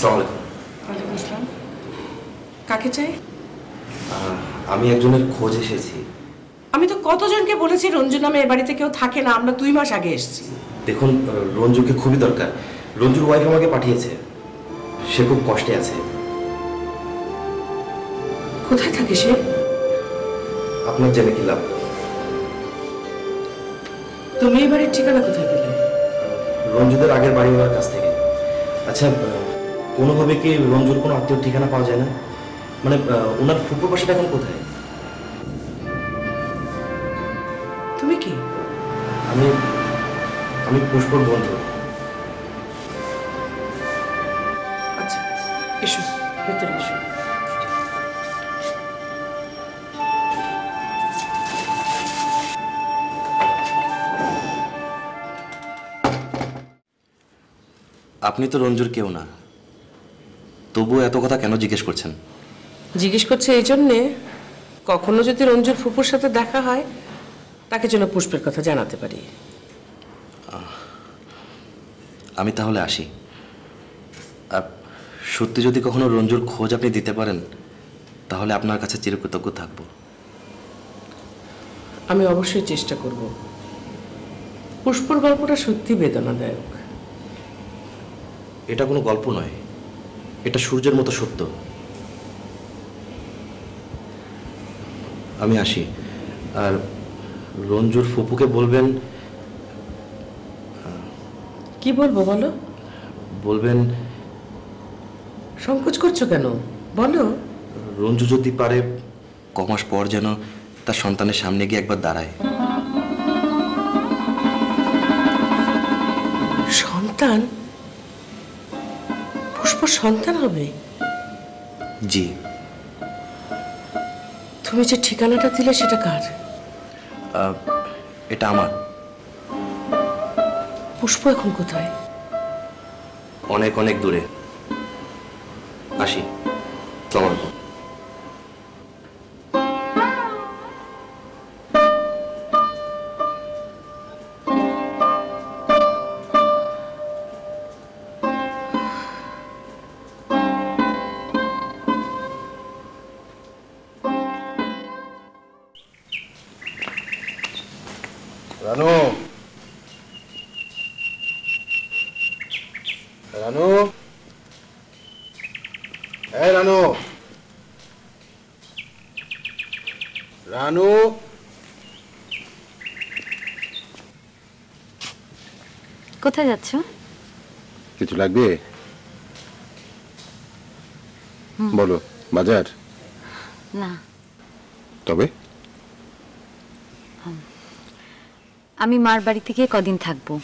আসসালামু আলাইকুম। ওয়ালাইকুম আসসালাম। কাকে চাই? আমি একজনের খোঁজ এসেছি। আমি তো কতজনকে বলেছি রঞ্জু নামে এ বাড়িতে কেউ থাকে না, আমরা 2 মাস আগে এসেছি। দেখুন, রঞ্জুকে খুবই দরকার। রঞ্জুর ওয়াইফ আমাকে পাঠিয়েছে, সে খুব কষ্টে আছে। কোথায় থাকে সে? আপনার জেনে কি লাভ? তুমি এই বাড়ির ঠিকানা কোথায় পেলে? রঞ্জুদের আগের বাড়িওয়ালার কাছ থেকে। আচ্ছা, কোনোভাবে কি রঞ্জুর কোনো আত্মীয় ঠিকানা পাওয়া যায় না? মানে ওনার ফুপুর বাসাটা এখন কোথায়? তুমি কি? আমি আমি পুষ্পর বন্ধু। আচ্ছা, এসো ভেতরে এসো। আপনি তো রঞ্জুর কেউ না, তবুও এত কথা কেন জিজ্ঞেস করছেন? জিজ্ঞেস করছে এই জন্যে, কখনো যদি রঞ্জুর ফুপুর সাথে দেখা হয় তাকে যেন পুষ্পের কথা জানাতে পারি। আমি তাহলে আসি। আর সত্যি যদি কখনো রঞ্জুর খোঁজ আপনি দিতে পারেন তাহলে আপনার কাছে চিরকৃতজ্ঞ থাকব। আমি অবশ্যই চেষ্টা করব। পুষ্পর গল্পটা সত্যি বেদনাদায়ক। এটা কোনো গল্প নয়, এটা সূর্যের মতো সত্য। আমি আসি। আর রঞ্জুর ফুপুকে বলবেন। কি বলবো বলো? বলবেন সংকোচ করছো কেন, বলো। রঞ্জু যদি পারে কমাস পর যেন তার সন্তানের সামনে গিয়ে একবার দাঁড়ায়। সন্তান? পুষ্প সন্তান হবে? জি। তুমি যে ঠিকানাটা দিলে সেটা কার? এটা আমার। পুষ্প এখন কোথায়? অনেক অনেক দূরে। আসি। আসসালামু আলাইকুম। রানু, রানু, এই রানু, রানু। কোথায় যাচ্ছ? কিছু লাগবে? বলো। বাজার? না, তবে আমি মার বাড়ি থেকে কদিন থাকবো।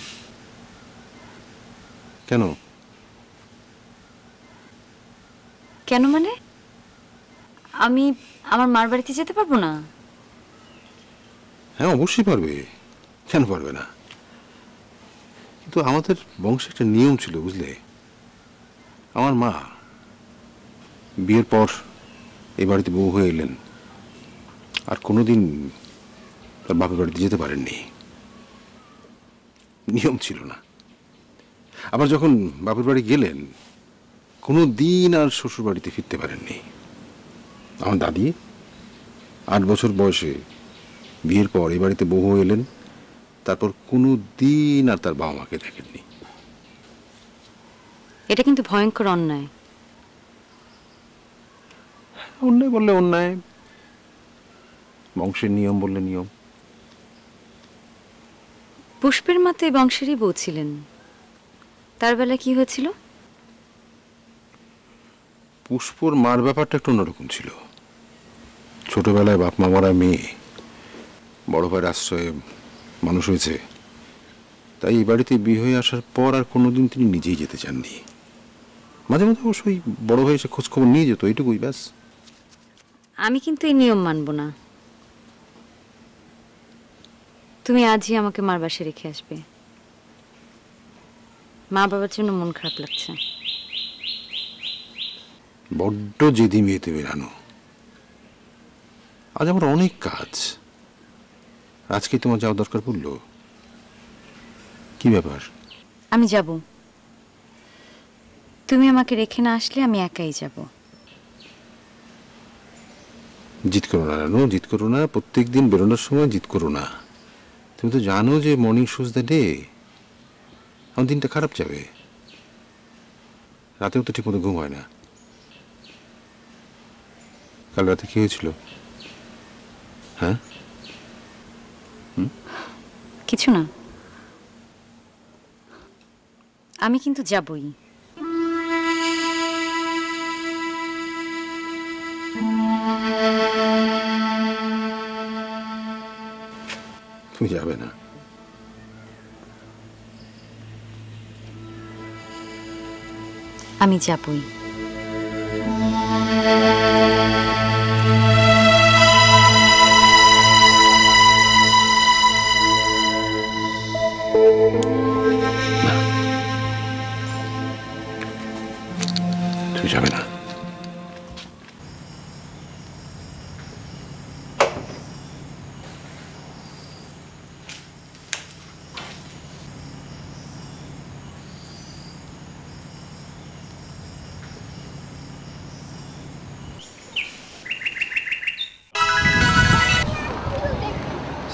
কেন? কেন মানে? আমি আমার মার বাড়িতে যেতে পারবো না? হ্যাঁ, অবশ্যই পারবে। কেন পারবে না? কিন্তু আমাদের বংশে একটা নিয়ম ছিল, বুঝলে। আমার মা বিয়ের পর এই বাড়িতে বউ হয়ে এলেন, আর কোনোদিন তার বাপের বাড়িতে যেতে পারেননি। নিয়ম ছিল না। আবার যখন বাপের বাড়ি গেলেন, কোনো দিন আর শ্বশুর বাড়িতে ফিরতে পারেননি। আমার দাদি 8 বছর বয়সে বিয়ের পর এই বাড়িতে বউ হয়ে এলেন, তারপর কোনো দিন আর তার বাবা মাকে দেখেননি। এটা কিন্তু ভয়ঙ্কর অন্যায়। অন্যায় বললে অন্যায়, বংশের নিয়ম বললে নিয়ম। পুষ্পের মা তো এই বংশেরই বউ ছিলেন, তার বেলা কি হয়েছিল? পুষ্পর মার ব্যাপারটা একটু অন্যরকম ছিল। ছোটবেলায় বাপ মা মারা মেয়ে, বড় ভাইয়ের আশ্রয়ে মানুষ হয়েছে, তাই এই বাড়িতে বিয়ে হয়ে আসার পর আর কোনোদিন তিনি নিজেই যেতে চাননি। মাঝে মাঝে অবশ্যই বড় ভাই এসে খোঁজ খবর নিয়ে যেত, এইটুকুই ব্যাস। আমি কিন্তু এই নিয়ম মানব না। তুমি আজই আমাকে মার বাসায় রেখে আসবে। মা বাবার জন্য মন খারাপ লাগছে। বড্ড জেদি মেয়ে তুমি রানু। আজ আমার অনেক কাজ, আজকে তোমার যাওয়া দরকার পড়লো। কি ব্যাপার? আমি যাব। তুমি আমাকে রেখে না আসলে আমি একাই যাব। জিদ করো না রানু, জিদ করো না। প্রত্যেক দিন বেরোনোর সময় জিদ করো না। তুমি তো জানো যে মর্নিং শোজ দ্য ডে, আমার দিনটা খারাপ যাবে। রাতেও তো ঠিক মতো ঘুম হয় না। কাল রাতে কি হয়েছিল? হ্যাঁ, কিছু না, আমি কিন্তু যাবই। তুমি যাবে না। আমি যাবই। তুমি যাবে না।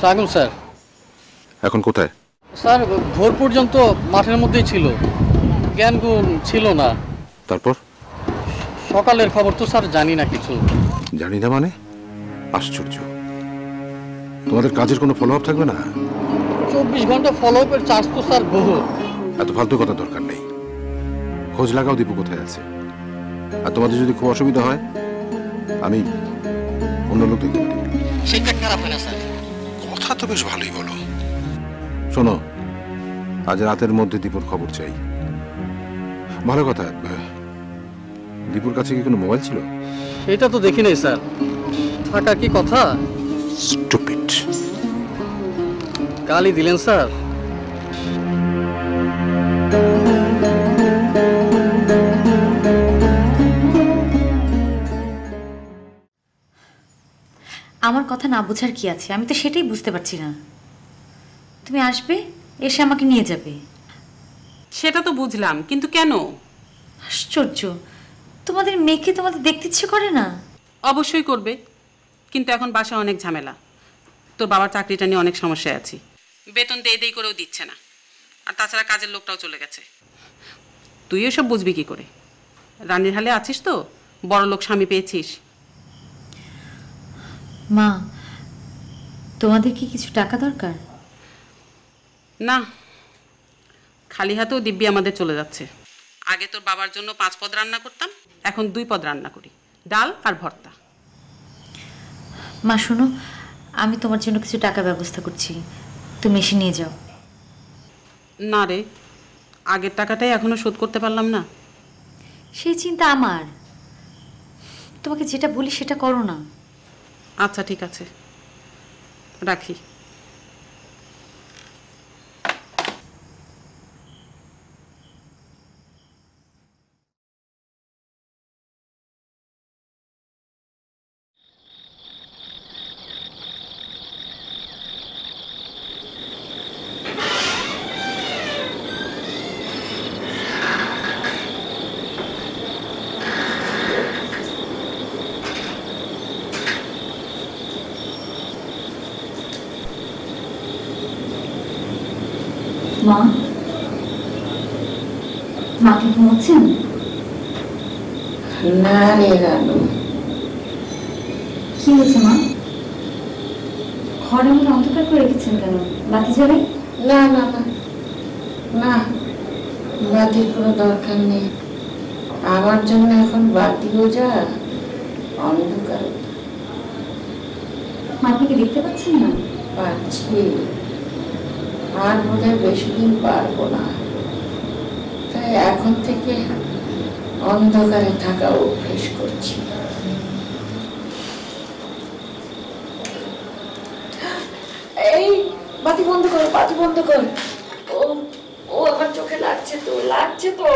সালাম স্যার। এখন কোথায়? স্যার ভোর পর্যন্ত মাঠের মধ্যেই ছিল, জ্ঞান গুণ ছিল না। তারপর? সকালের খবর তো স্যার জানি না কিছু। জানি না মানে? আশ্চর্য, তোমাদের কাজের কোনো ফলো আপ থাকবে না? 24 ঘন্টা ফলো আপের চার্জ তো স্যার বহু। এত ফালতু কথা দরকার নেই। খোঁজ লাগাও দীপু কোথায় আছে। আর তোমাদের যদি খুব অসুবিধা হয় আমি অন্য লোক দেখতে পারি। সেটা খারাপ হয় না স্যার। কথা তো বেশ ভালোই বলো। শোনো, আজ রাতের মধ্যে দীপুর খবর চাই। ভালো কথা, দীপুর কাছে কি কোনো মোবাইল ছিল? সেটা তো দেখি নাই স্যার, থাকা কি কথা। স্টুপিড। গালি দিলেন স্যার। আমার কথা না বোঝার কি আছে, আমি তো সেটাই বুঝতে পারছি না। তুমি আসবে, এসে আমাকে নিয়ে যাবে। সেটা তো বুঝলাম, কিন্তু কেন? আশ্চর্য, তোমাদের মেয়েকে তোমাদের দেখতে ইচ্ছে করে না? অবশ্যই করবে, কিন্তু এখন বাসায় অনেক ঝামেলা। তোর বাবার চাকরিটা নিয়ে অনেক সমস্যায় আছি। বেতন দেই করেও দিচ্ছে না, আর তাছাড়া কাজের লোকটাও চলে গেছে। তুই এসব বুঝবি কি করে? রানীর হালে আছিস তো, বড় লোক স্বামী পেয়েছিস। মা, তোমাদের কি কিছু টাকা দরকার? না, খালি হাতেও দিব্যি আমাদের চলে যাচ্ছে। আগে তোর বাবার জন্য 5 পদ রান্না করতাম, এখন 2 পদ রান্না করি, ডাল আর ভর্তা। মা শোনো, আমি তোমার জন্য কিছু টাকা ব্যবস্থা করছি, তুমি এসে নিয়ে যাও। না রে, আগের টাকাটাই এখনো শোধ করতে পারলাম না। সেই চিন্তা আমার, তোমাকে যেটা বলি সেটা করো না। আচ্ছা ঠিক আছে, রাখি। মা, মা কি ঘুমোচ্ছেন? না রে রানু, কি হয়েছে মা? ঘরের মধ্যে অন্ধকার করে রেখেছেন কেন? বাতি জ্বালাই? না না না না, বাতির কোনো দরকার নেই। আমার জন্য এখন বাতিও যা, অন্ধকার মা, আপনি কি দেখতে পাচ্ছেন না? পাচ্ছি। আর বোধহয় বেশি দিন পারবো না, তাই এখন থেকে অন্ধকারে থাকা অভ্যেস করছি। এই বাতি বন্ধ কর, বাতি বন্ধ কর। ও ও আমার চোখে লাগছে তো, লাগছে তো,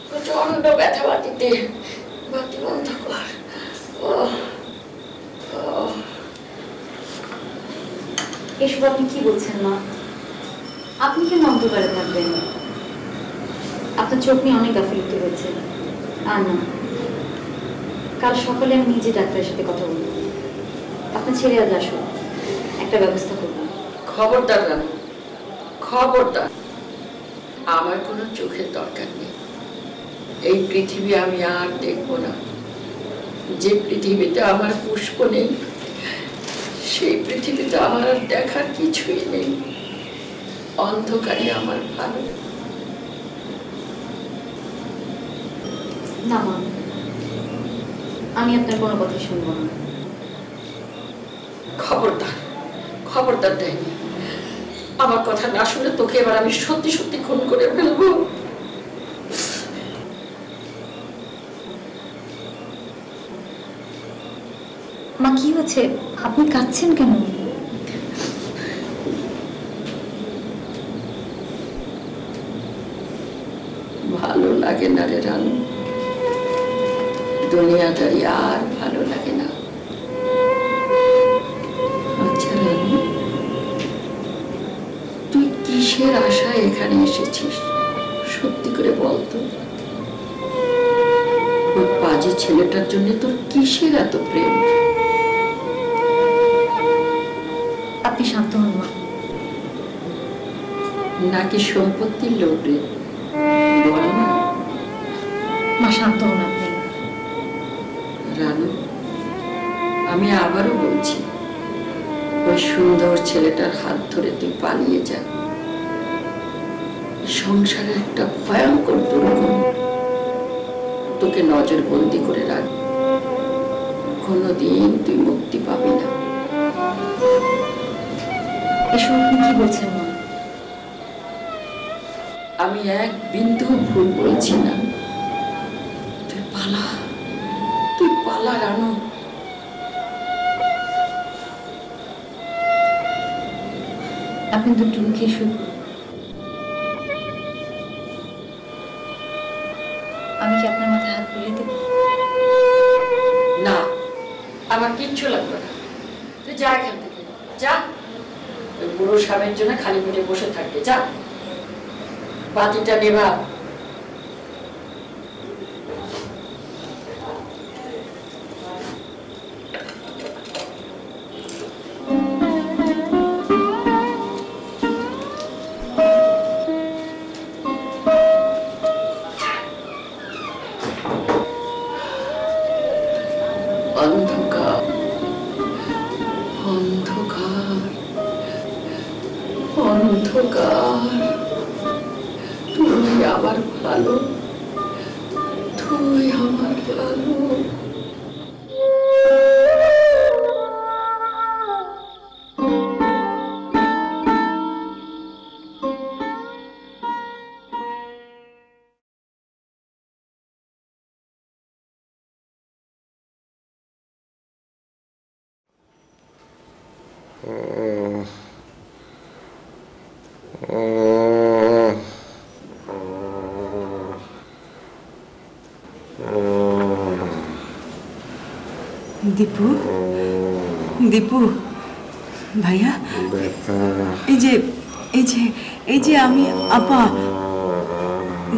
প্রচন্ড ব্যথা বাতিতে। বাতি বন্ধ কর। ও এসব আপনি কি বলছেন মা? আপনি কেন অন্ধকারে থাকবেন? আপনার চোখ নিয়ে অনেক গাফিলতি হচ্ছে। আর না, কাল সকালে আমি নিজে ডাক্তারের সাথে কথা বলবো। আপনার ছেড়ে আজ আসুন, একটা ব্যবস্থা করবো। খবরদার রানু, খবরদার। আমার কোনো চোখের দরকার নেই। এই পৃথিবী আমি আর দেখব না। যে পৃথিবীতে আমার পুষ্প নেই, সেই পৃথিবীতে আমার আর দেখার কিছুই নেই। অন্ধকারই আমার ভালো। না মা, আমি আপনার কোনো কথা শুনবো না। খবরদার, খবরদার দেয়নি। আমার কথা না শুনে তোকে এবার আমি সত্যি সত্যি খুন করে ফেলবো। মা কি হচ্ছে? আপনি কাঁদছেন কেন? ভালো লাগে না রে রানু, দুনিয়াদারি আর ভালো লাগে না। আচ্ছা রানু, তুই কিসের আশায় এখানে এসেছিস সত্যি করে বলতো? ওই পাজি ছেলেটার জন্য তোর কিসের এত প্রেম? আপনি শান্ত হন মা। নাকি সম্পত্তির লোভ রে? বল না। মা শান্ত হন আপনি। রানু, আমি আবারও বলছি, ওই সুন্দর ছেলেটার হাত ধরে তুই পালিয়ে যা। সংসারে একটা ভয়ঙ্কর দুর্গম তোকে নজরবন্দি করে রাখ। কোনোদিন তুই মুক্তি পাবি না। এসব আপনি কি বলছেন মা? আমি এক বিন্দু ভুল বলছি না। তুই পালা, তুই পালা রানু। আপনি দুটো মুখে শুরু। আমি কি আপনার মাথায় হাত বুলিয়ে দেব? না, আমার কিচ্ছু লাগবে না। তুই যা এখান থেকে, যা। ওই বুড়ো স্বামীর জন্য খালি পেটে বসে থাকবে, যা। বাতিটা নেভা। অন্ধকার, অন্ধকার, অন্ধকার। তুই আমার ভালো, তুই আমার ভালো। দীপু, দীপু ভাইয়া, এই যে এই যে এই যে আমি আপা।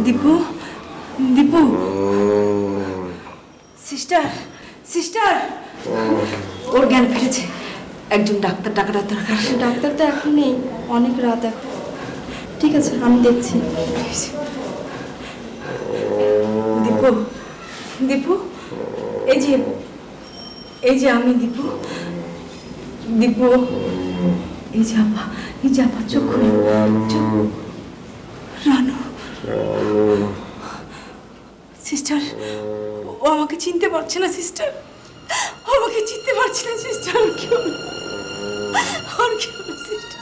দীপু, দীপু, সিস্টার, সিস্টার, ওর জ্ঞান ফিরেছে। একজন ডাক্তার ডাকার দরকার। ডাক্তার তো এখন নেই, অনেক রাত এখন। ঠিক আছে, আমি দেখছি। দীপু, দীপু, এই যে এই যে আমি দীপু, দীপু, এই যে আপা, এই যে আপা, চোখ খুলে, চোখ। রানু, সিস্টার, ও আমাকে চিনতে পারছে না সিস্টার, ও আমাকে চিনতে পারছে না সিস্টার। আর কি হলো, আর কি হলো সিস্টার?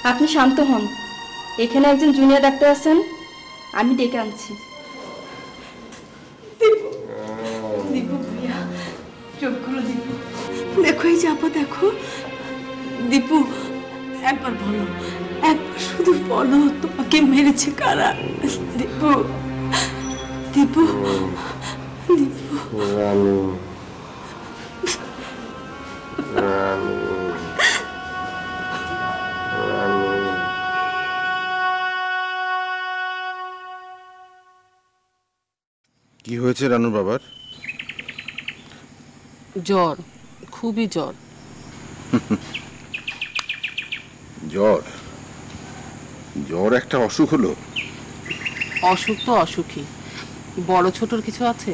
আপনি শান্ত হন। এখানে একজন জুনিয়র ডাক্তার আছেন, আমি ডেকে আনছি। দীপু, দীপু প্রিয়া, চোখ খুলো দীপু। দেখো এই যে আপা, দেখো। দীপু, একবার বলো, একবার শুধু বলো, তোমাকে মেরেছে কারা? দীপু, দীপু, দীপু। কি হয়েছে রানুর বাবার? জ্বর, খুবই জ্বর। জ্বর? জ্বর একটা অসুখ হলো? অসুখ তো অসুখই, বড় ছোটর কিছু আছে?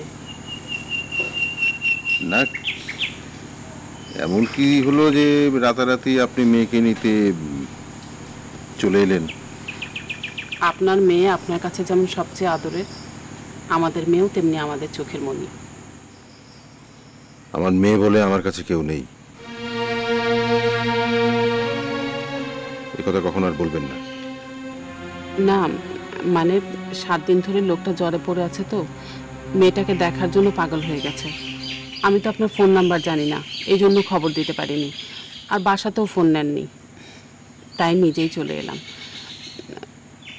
না, এমন কি হলো যে রাতারাতি আপনি মেয়েকে নিতে চলে এলেন? আপনার মেয়ে আপনার কাছে যেমন সবচেয়ে আদরের, আমাদের মেয়েও তেমনি আমাদের চোখের মনি। আমার মেয়ে বলে আমার কাছে কেউ নেই, এ কথা কখন আর বলবেন না। না, মানে 7 দিন ধরে লোকটা জ্বরে পড়ে আছে, তো মেয়েটাকে দেখার জন্য পাগল হয়ে গেছে। আমি তো আপনার ফোন নাম্বার জানি না, এই জন্য খবর দিতে পারিনি, আর বাসাতেও ফোন নেননি, তাই নিজেই চলে এলাম।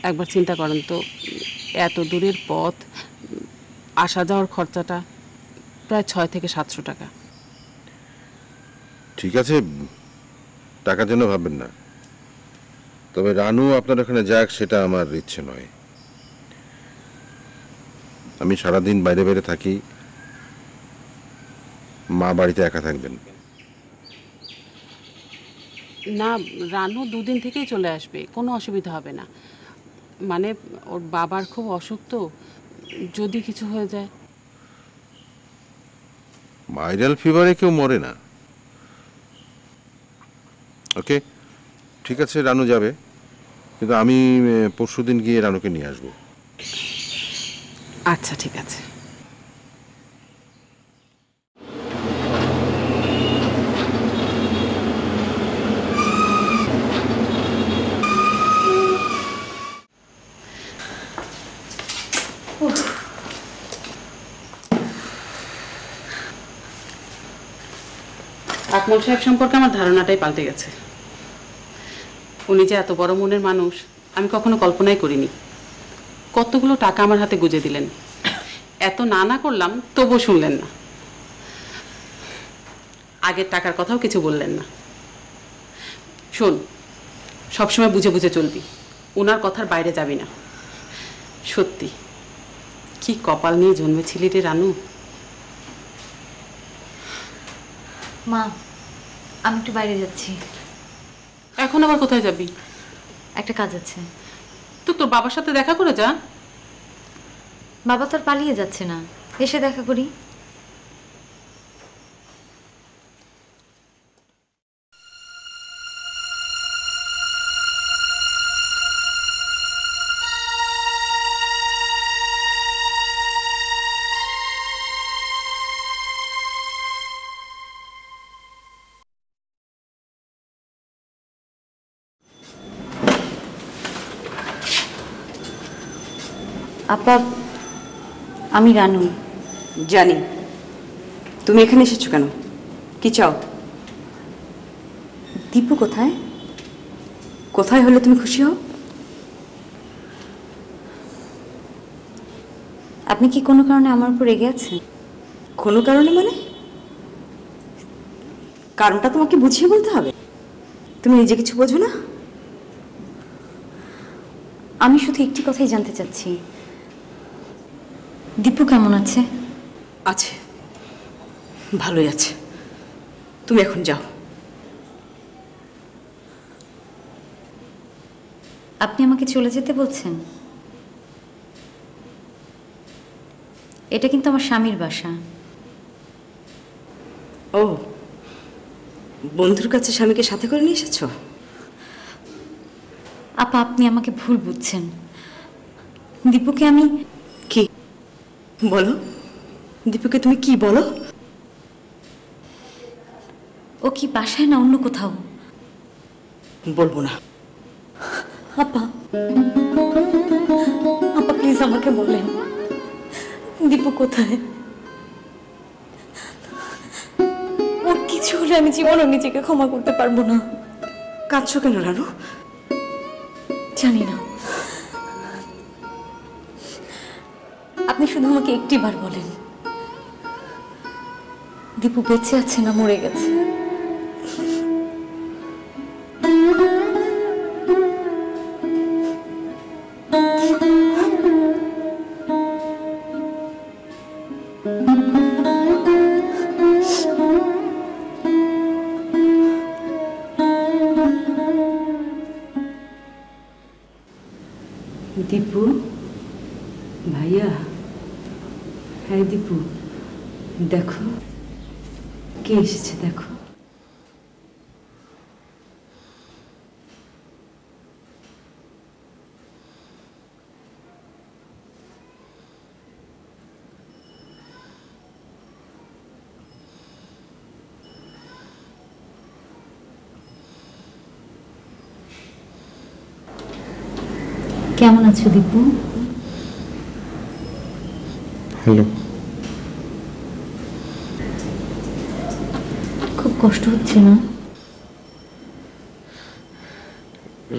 একবার চিন্তা করেন তো, এত দূরের পথ, আসা যাওয়ার খরচাটা প্রায় 600 থেকে 700 টাকা। ঠিক আছে, টাকার জন্য ভাববেন না, তবে রানু আপনার ওখানে যাক সেটা আমার ইচ্ছে নয়। আমি সারাদিন বাইরে বাইরে থাকি, মা বাড়িতে একা থাকবেন। না, রানু 2 দিন থেকেই চলে আসবে, কোনো অসুবিধা হবে না। মানে ওর বাবার খুব অসুখ, তো যদি কিছু হয়ে যায়। ভাইরাল ফিভারে কেউ মরে না। ওকে, ঠিক আছে, রানু যাবে, কিন্তু আমি পরশুদিন গিয়ে রানুকে নিয়ে আসবো। আচ্ছা, ঠিক আছে। আকমল সাহেব সম্পর্কে আমার ধারণাটাই পাল্টে গেছে। উনি যে এত বড় মনের মানুষ আমি কখনো কল্পনাই করিনি। কতগুলো টাকা আমার হাতে গুজে দিলেন, এত না না করলাম তবুও শুনলেন না। আগের টাকার কথাও কিছু বললেন না। শোন, সবসময় বুঝে বুঝে চলবি, ওনার কথার বাইরে যাবি না। সত্যি কি কপাল নিয়ে জন্মেছিলি রে রানু। মা, আমি একটু বাইরে যাচ্ছি। এখন আবার কোথায় যাবি? একটা কাজ আছে। তো তোর বাবার সাথে দেখা করে যা। বাবা তো আর পালিয়ে যাচ্ছে না, এসে দেখা করি। আপা, আমি রানু। জানি। তুমি এখানে এসেছো কেন? কি চাও? দীপু কোথায়? কোথায় হলে তুমি খুশি হও? আপনি কি কোনো কারণে আমার উপর রেগে আছেন? কোনো কারণে মানে? কারণটা তোমাকে বুঝিয়ে বলতে হবে? তুমি নিজে কিছু বোঝো না? আমি শুধু একটি কথাই জানতে চাচ্ছি, দীপু কেমন আছে? আছে, ভালোই আছে। তুমি এখন যাও। আপনি আমাকে চলে যেতে বলছেন? এটা কিন্তু আমার স্বামীর বাসা। ও, বন্ধুর কাছে স্বামীকে সাথে করে নিয়ে এসেছো? আপা, আপনি আমাকে ভুল বুঝছেন। দীপুকে আমি... কি বলো? দীপুকে তুমি কি বলো? ও কি বাসায় না অন্য কোথাও? বলবো না। আপা, আপা প্লিজ আমাকে বলেন, দীপু কোথায়? ওর কিছু হলে আমি জীবনও নিজেকে ক্ষমা করতে পারবো না। কাঁদছো কেন রানু? জানি না, আপনি শুধু আমাকে একটিবার বলেন, দীপু বেঁচে আছে না মরে গেছে? দীপু ভাইয়া, হ্যাঁ দীপু, দেখো কে এসেছে দেখো। কেমন আছো দীপু? হ্যালো। খুব কষ্ট হচ্ছে না?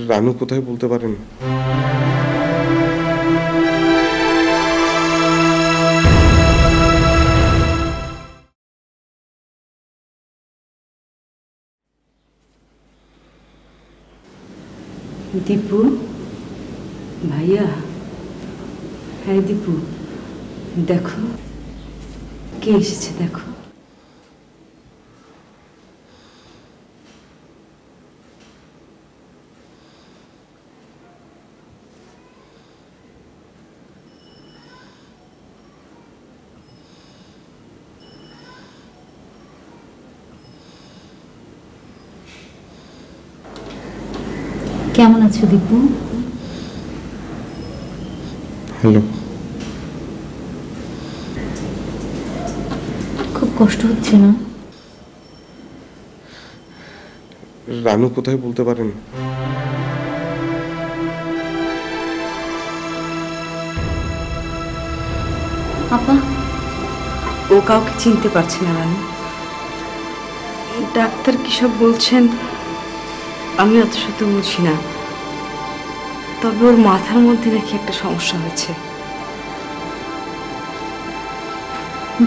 রানু কোথায় বলতে পারেন? দীপু ভাইয়া, হ্যাঁ দীপু, দেখো কে এসেছে দেখো। কেমন আছো দীপু? হ্যালো। খুব কষ্ট হচ্ছে না? রানু কোথায় বলতে পারেন? আপা, ও কাউকে চিনতে পারছে না রানু। ডাক্তার কি সব বলছেন আমি অত সত্য বুঝি না, তবে ওর মাথার মধ্যে নাকি একটা সমস্যা হয়েছে।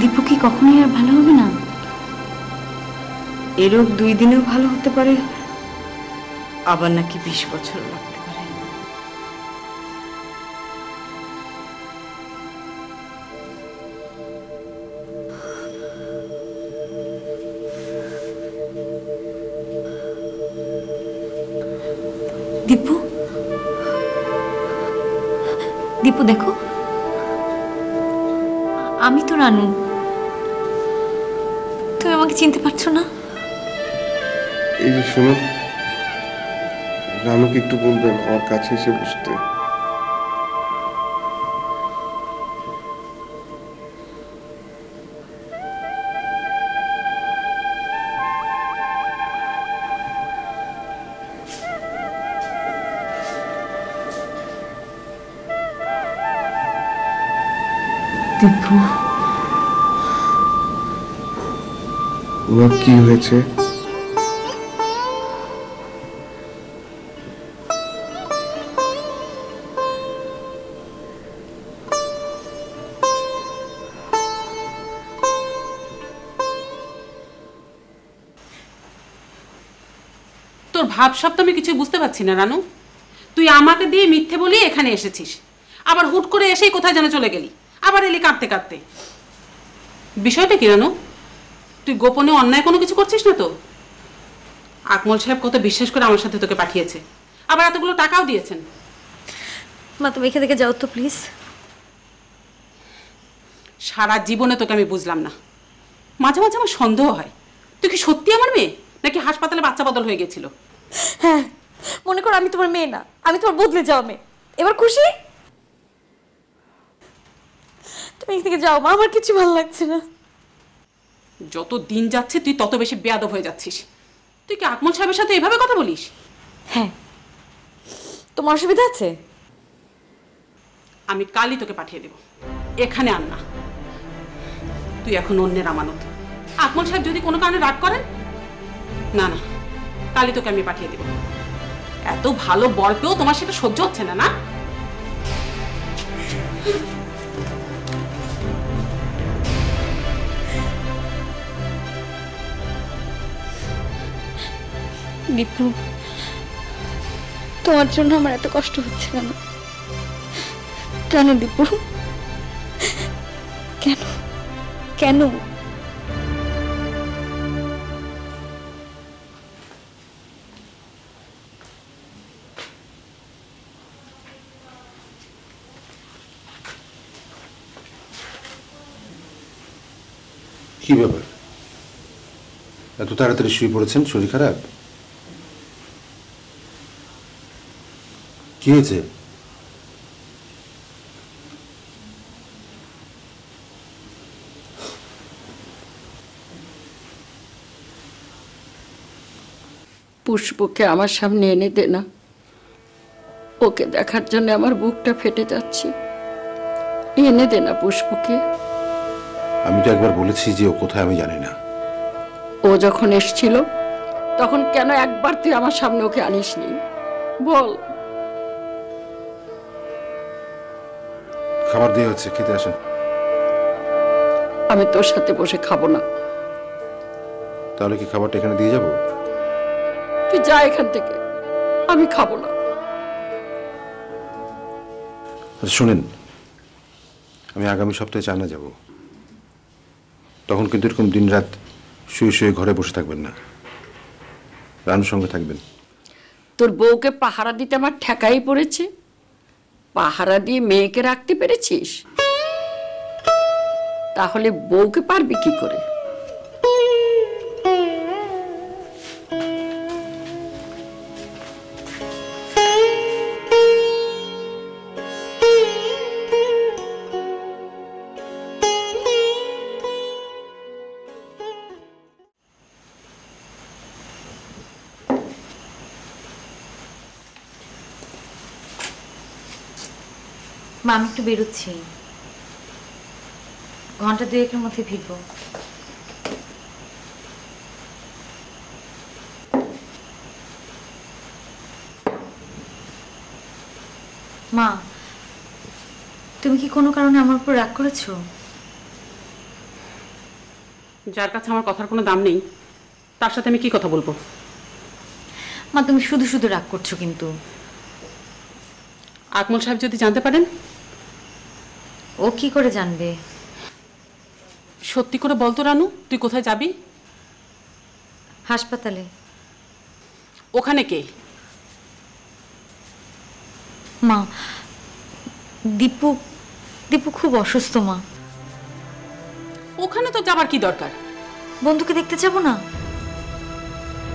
দীপু কি কখনোই আর ভালো হবে না? এ রোগ 2 দিনেও ভালো হতে পারে, আবার নাকি 20 বছর লাগতে পারে। দীপু, দীপু দেখো, আমি তো রানু। তুমি আমাকে চিনতে পারছো না? এই যে শুনুন, রানুকে একটু বলবেন আমার কাছে এসে বসতে। দীপু, ওর কি হয়েছে? তোর ভাবসাব তো আমি কিছু বুঝতে পারছি না রানু। তুই আমাকে দিয়ে মিথ্যে বলি এখানে এসেছিস, আবার হুট করে এসেই কোথায় যেন চলে গেলি, আবার এলি কাঁদতে কাঁদতে। বিষয়টা কি রানু? তুই গোপনে অন্যায় কোনো কিছু করছিস না তো? আকমল সাহেব কত বিশ্বাস করে আমার সাথে তোকে পাঠিয়েছে, আবার এতগুলো টাকাও দিয়েছেন। মা, তুমি এখান থেকে যাও তো প্লিজ। সারা জীবনে তোকে আমি বুঝলাম না, মাঝে মাঝে আমার সন্দেহ হয় তুই কি সত্যি আমার মেয়ে, নাকি হাসপাতালে বাচ্চা বদল হয়ে গেছিল। হ্যাঁ, মনে করো আমি তোমার মেয়ে না, আমি তোমার বদলে যাওয়া মেয়ে। এবার খুশি? তুমি এখান থেকে যাও মা, আমার কিছু ভালো লাগছে না। যত দিন যাচ্ছে তুই তত বেশি বেয়াদব হয়ে যাচ্ছিস। তুই কি আকমল সাহেবের সাথে এভাবে কথা বলিস? হ্যাঁ, তোমার অসুবিধা আছে? আমি কালই তোকে পাঠিয়ে দেব, এখানে আন না। তুই এখন অন্যের আমানত। আকমল সাহেব যদি কোনো কারণে রাগ করেন, না না, কালই তোকে আমি পাঠিয়ে দেব। এত ভালো বর পেয়েও তোমার সেটা সহ্য হচ্ছে না, না? দীপু, তোমার জন্য আমার এত কষ্ট হচ্ছে কেন? কেন দীপু, কেন কেন? কি ব্যাপার, এত তাড়াতাড়ি শুয়ে পড়েছেন? শরীর খারাপ? কি হয়েছে? পুষ্পকে আমার সামনে এনে দে না, ওকে দেখার জন্য আমার বুকটা ফেটে যাচ্ছে। এনে দে না পুষ্পকে। আমি তো একবার বলেছি যে ও কোথায় আমি জানি না। ও যখন এসছিল তখন কেন একবার তুই আমার সামনে ওকে আনিসনি বল? খাবার দিয়ে হচ্ছে, খেতে আসেন। আমি তোর সাথে বসে খাবো না। তাহলে কি খাবারটা এখানে দিয়ে যাব? তুই যা এখান থেকে, আমি খাবো না। আচ্ছা শোনেন, আমি আগামী সপ্তাহে চায়না যাব। তখন কিন্তু এরকম দিনরাত শুয়ে শুয়ে ঘরে বসে থাকবেন না, রানুর সঙ্গে থাকবেন। তোর বউকে পাহারা দিতে আমার ঠেকাই পড়েছে। পাহারা দিয়ে মেয়েকে রাখতে পেরেছিস, তাহলে বউকে পারবি কি করে? মা আমি একটু বেরোচ্ছি, ঘন্টা দুয়েকের মধ্যে ফিরবো। মা তুমি কি কোনো কারণে আমার উপর রাগ করেছো? যার কাছে আমার কথার কোনো দাম নেই তার সাথে আমি কি কথা বলবো? মা তুমি শুধু শুধু রাগ করছো কিন্তু। আকমল সাহেব যদি জানতে পারেন? ও কি করে জানবে? সত্যি করে বলতো রানু, তুই কোথায় যাবি? হাসপাতালে। ওখানে কে? মা দীপু দীপু খুব অসুস্থ মা। ওখানে তো যাবার কি দরকার? বন্ধুকে দেখতে যাবো না?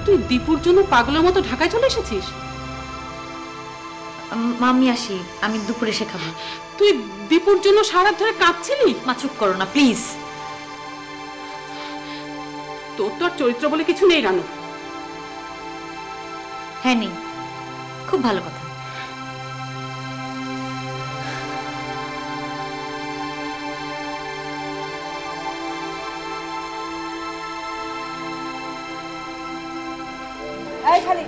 তুই দীপুর জন্য পাগলের মতো ঢাকায় চলে এসেছিস? মা আমি আসি, আমি দুপুরে এসে খাবো। তুই দীপুর জন্য সারা ধরে কাঁদছিলি? মা চুপ করো না প্লিজ। তোর তো আর চরিত্র বলে কিছু নেই রানু। হ্যাঁ নেই, খুব ভালো কথা। এই খালি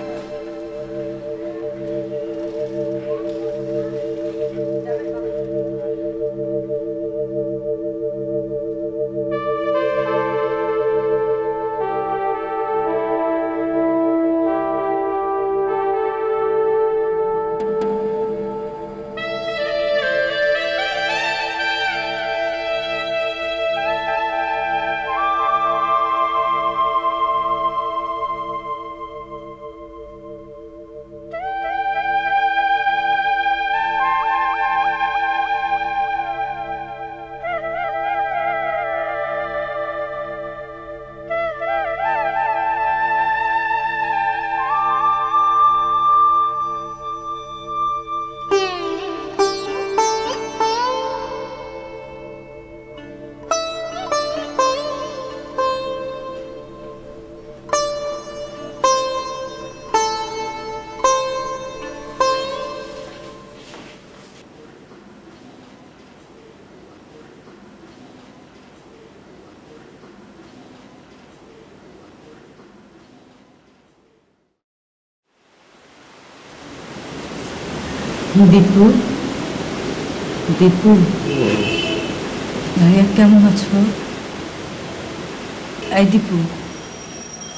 দীপু, দীপু ভাইয়া কেমন আছো? এই দীপু।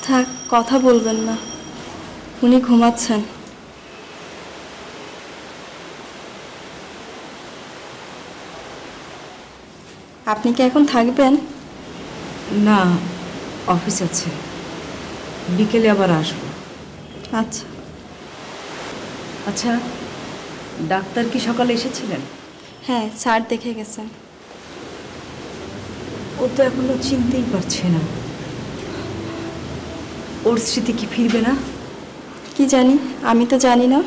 থাক, কথা বলবেন না, উনি ঘুমাচ্ছেন। আপনি কি এখন থাকবেন? না, অফিস আছে, বিকেলে আবার আসবো। আচ্ছা। আচ্ছা, ডাক্তার কি সকালে এসেছিলেন? হ্যাঁ, স্যার দেখে গেছেন। ও তো এখনো চিনতেই পারছে না। ওর স্মৃতি কি ফিরবে না? কি জানি, আমি তো জানি না।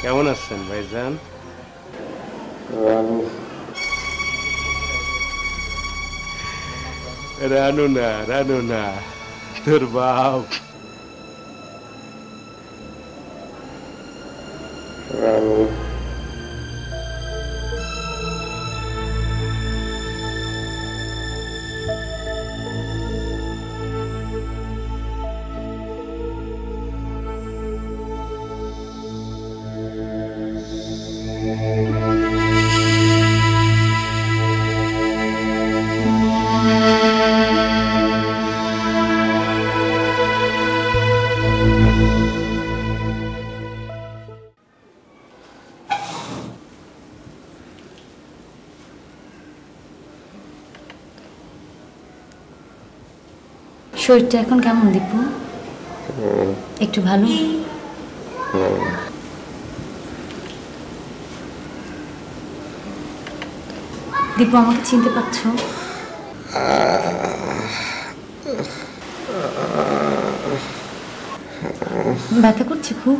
কেমন আছেন ভাইজান? রানু না তোর বাপ। শরীরটা এখন কেমন দীপু? একটু ভালো? দীপু, আমাকে চিনতে পারছো? ব্যথা করছে খুব?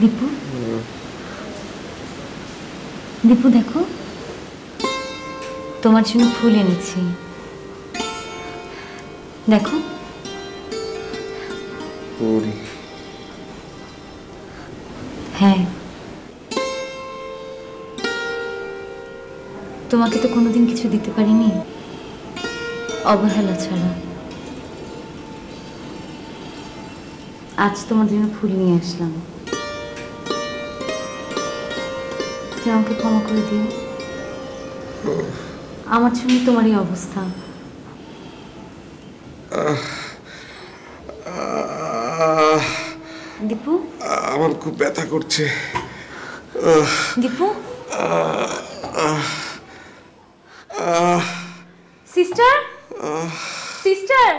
দীপু, দীপু দেখো, তোমার জন্য ফুল এনেছি, দেখো। ফুল? হ্যাঁ, তোমাকে তো কোনোদিন কিছু দিতে পারিনি, অবহেলা ছাড়া। আজ তোমার জন্য ফুল নিয়ে আসলাম, তুমি আমাকে ক্ষমা করে দিও। আমার জন্য তোমার এই অবস্থা। দীপু, আমার খুব ব্যথা করছে। দীপু, সিস্টার, সিস্টার,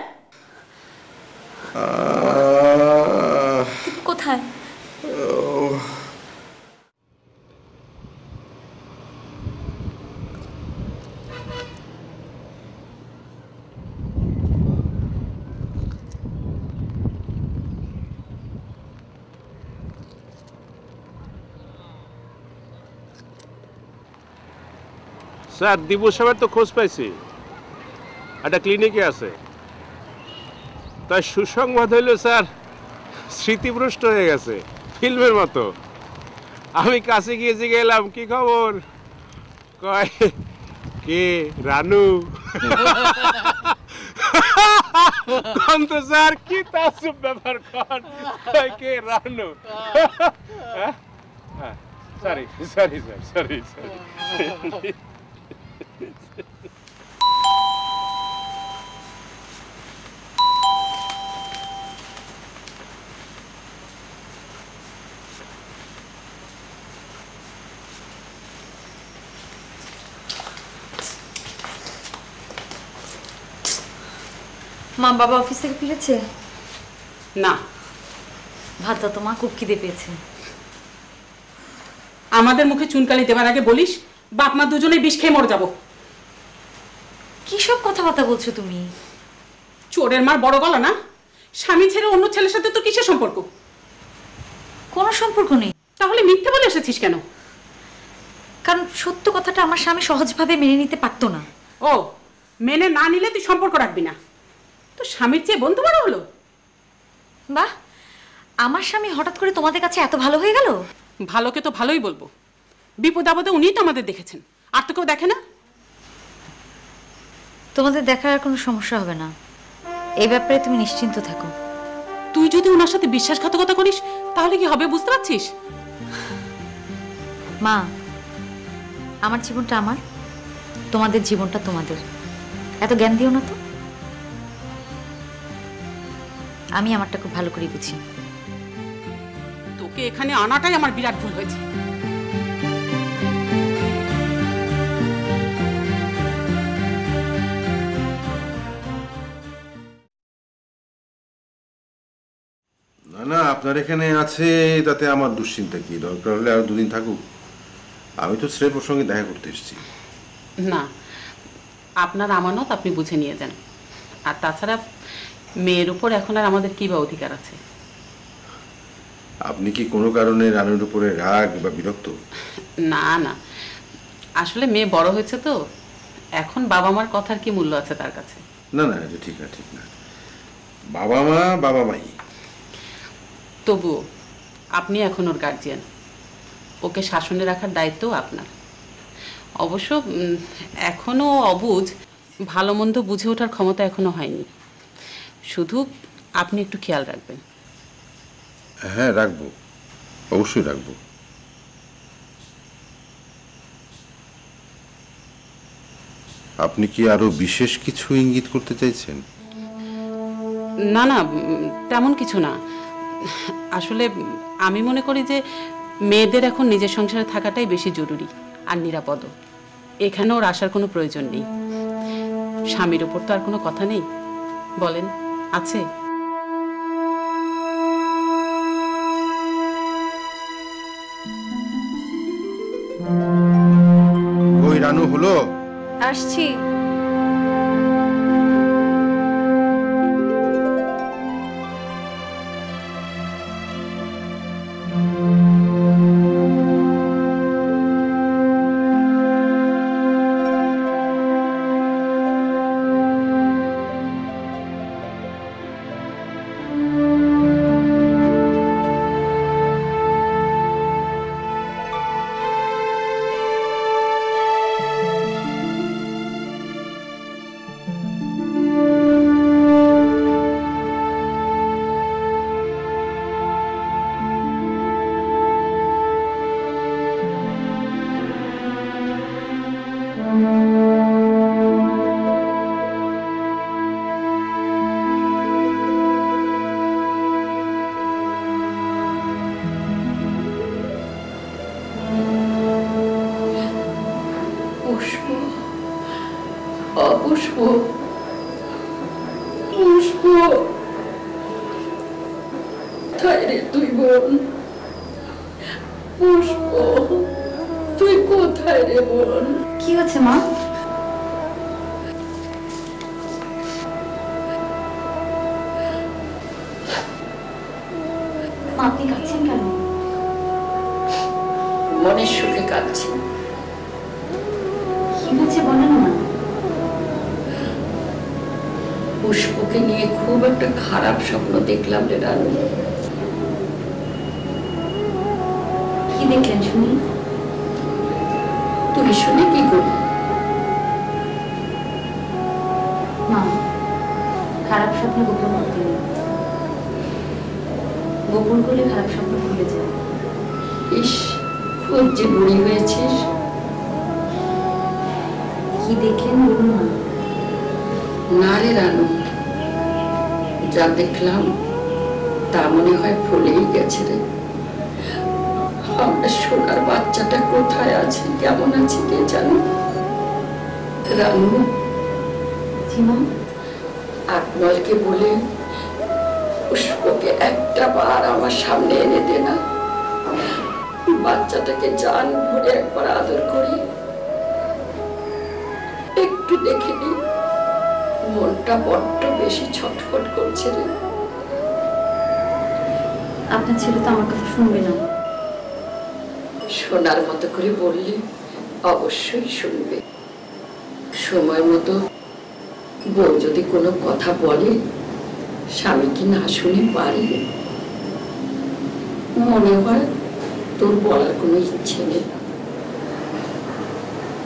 কোথায়? স্যার, দিবু সাহেবের তো খোঁজ পাইছি, একটা ক্লিনিকে আছে। তাই সুসংবাদ হইল স্যার, স্মৃতিভ্রষ্ট হয়ে গেছে ফিল্মের মতো। আমি কাছে গিয়ে জিজ্ঞেলাম কি খবর, কয় কে রানু। কোন তো স্যার কি তাসুব ব্যাপার, কোন কয় কে Ranu. Sorry sorry sir, sorry sorry. মা, বাবা অফিস থেকে ফিরেছে? না। ভাত দাও তো মা, খুব খিদে পেয়েছে। আমাদের মুখে চুনকালি দেবার আগে বলিস বাপ মা দুজনে বিষ খেয়ে মরে যাবো। কি সব কথাবার্তা বলছো তুমি? চোরের মার বড় গলা না? স্বামী ছেড়ে অন্য ছেলের সাথে তোর কিসের সম্পর্ক? কোনো সম্পর্ক নেই। তাহলে মিথ্যে বলে এসেছিস কেন? কারণ সত্য কথাটা আমার স্বামী সহজভাবে মেনে নিতে পারতো না। ও, মেনে না নিলে তুই সম্পর্ক রাখবি না? তো স্বামীর চেয়ে বন্ধু বড় হলো? বাহ, আমার স্বামী হঠাৎ করে তোমাদের কাছে এত ভালো হয়ে গেল? ভালোকে তো ভালোই বলবো, বিপদ আপদে উনিই তো আমাদের দেখেছেন, আর তো কেউ দেখে না। তোমাদের দেখার আর কোনো সমস্যা হবে না, এই ব্যাপারে তুমি নিশ্চিন্ত থাকো। তুই যদি ওনার সাথে বিশ্বাসঘাতকতা করিস তাহলে কি হবে বুঝতে পারছিস? মা, আমার জীবনটা আমার, তোমাদের জীবনটা তোমাদের, এত জ্ঞান দিও না তো। আমি আমারটা খুব ভালো করে বুঝি। তোকে এখানে আনাটাই আমার বিরাট ভুল হয়েছে। না না, আপনার এখানে আছে তাতে আমার দুশ্চিন্তা কি? দরকার হলে আর দুদিন থাকুক, আমি তো স্রেফ ওর সঙ্গে দেখা করতে এসেছি। না, আপনার আমানত আপনি বুঝে নিয়ে যান। আর তাছাড়া মেয়ের উপর এখন আর আমাদের কি বা অধিকার আছে? আপনি কি কোনো কারণে রানুর উপরে রাগ বা বিরক্ত? না না, আসলে মেয়ে বড় হয়েছে তো, এখন বাবা মার কথার কি মূল্য আছে তার কাছে? না না, এটা ঠিক না, ঠিক না। বাবা মা বাবা মাই। তবুও আপনি এখন ওর গার্জিয়ান, ওকে শাসনে রাখার দায়িত্ব আপনার। অবশ্য এখনো অবুঝ, ভালো মন্দ বুঝে ওঠার ক্ষমতা এখনো হয়নি। শুধু আপনি একটু খেয়াল রাখবেন। হ্যাঁ, রাখবো, অবশ্যই রাখবো। আপনি কি আরো বিশেষ কিছু ইঙ্গিত করতে চাইছেন? না না, তেমন কিছু না। আসলে আমি মনে করি যে মেয়েদের এখন নিজের সংসারে থাকাটাই বেশি জরুরি আর নিরাপদ। এখানে ওর আসার কোনো প্রয়োজন নেই। স্বামীর উপর তো আর কোনো কথা নেই, বলেন আছে? ওই রানু হলো? আসছি। পুষ্প, অপুষ্প, পুষ্প, কোথায় রে তুই বোন? পুষ্প, তুই কোথায় রে বোন? কি হচ্ছে মা? মা, আপনি কাঁদছেন কেন? মনের সুখে কাঁদছি। কি হচ্ছে বলেন না। পুষ্পকে নিয়ে খুব একটা খারাপ স্বপ্ন দেখলাম রে রানু। কি দেখলেন শুনি? তুই শুনে কি করবি? মা, খারাপ স্বপ্ন গোপন করতে নেই, গোপন করলে খারাপ স্বপ্ন ভুলে যায়। ইস, খুব যে বুড়ি হয়েছিস। কি দেখলেন বলুন না। না রে রানু, যা দেখলাম তা মনে হয় ভুলেই গেছে রে। আমার সোনার বাচ্চাটা কোথায় আছে, কেমন আছে কে জানো? রানু, আকমলকে বলে পুষ্পকে একটা বার আমার সামনে এনে দে না। বাচ্চাটাকে জান ভরে একবার আদর করি, একটু দেখে নি। মনটা বড্ড বেশি ছটফট করছে রে। আপনার ছেলে তো আমার কথা শুনবে না। শোনার মতো করে বললে অবশ্যই শুনবে। সময় মতো বউ যদি কোনো কথা বলে, স্বামী কি না শুনে পারে? মনে হয় তোর বলার কোনো ইচ্ছে নেই।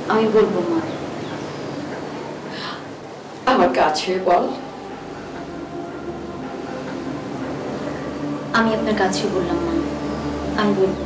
আমি বলবো মা। আমার কাছে বল। আমি আপনার কাছে বললাম না, আমি বলবো।